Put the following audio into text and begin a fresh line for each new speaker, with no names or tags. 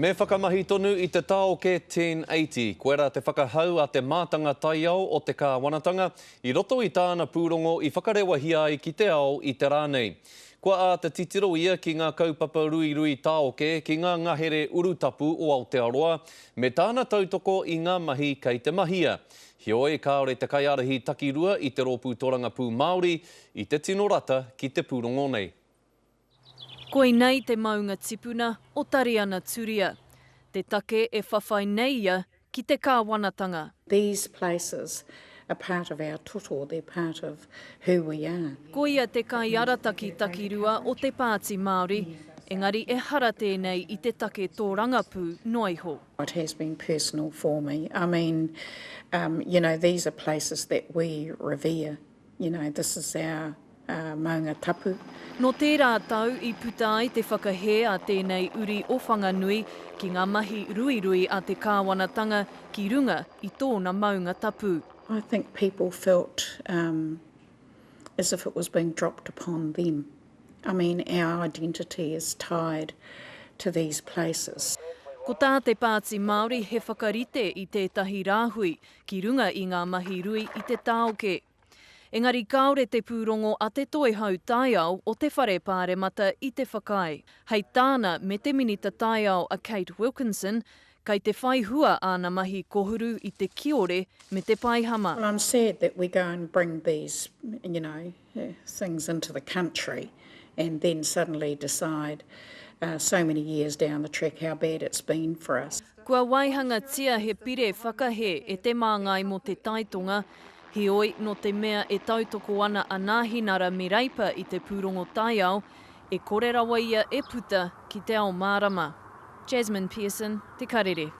Me whakamahi tonu I te taoke 1080, koera te whakahau a te mātanga taiao o te kāwanatanga, I roto I tāna pūrongo I whakarewa hia ai ki te ao I te rānei. Kua a te titiro ia ki ngā kaupapa rui taoke ki ngā ngahere urutapu o Aotearoa, me tāna tautoko I ngā mahi kei te mahia. Hioi kāore te kaiarahi takirua I te rōpū toranga pū Māori, I te tino rata ki te pūrongo nei.
Koe nei te maunga tipuna o Tariana Turia. Te take e whawhai nei ia ki te kāwanatanga.
These places are part of our toto, they're part of who we are.
Ko ia te kai arataki takirua o te Pāti Māori, engari e hara tēnei I te take tō rangapū Noiho.
It has been personal for me. I mean, these are places that we revere. This is our maunga tapu.
No tērā tau I puta ai te whakahē a tēnei uri o Whanganui ki ngā mahi ruirui a te kāwanatanga ki runga I tōna maunga tapu.
I think people felt as if it was being dropped upon them. I mean, our identity is tied to these places.
Ko tā te Pāti Māori he whakarite I tētahi rāhui ki runga I ngā mahi rui I te taoke. Engari kaore te pūrongo a te toi hau taiao o te whare pāremata I te whakai. Hei tāna me te minita taiao a Kate Wilkinson, kai te whai hua āna mahi kohuru I te kiore me te paihama.
Well, I'm sad that we go and bring these, things into the country and then suddenly decide so many years down the track how bad it's been for us.
Kua waihanga tia he pire whakahe e te māngai mo te taitonga, Hioi no te mea e tautoko ana a Ngāhinara Mireipa I te pūrongo taiao, e kore rawa ia e puta ki te ao mārama. Jasmine Pearson, Te Karere.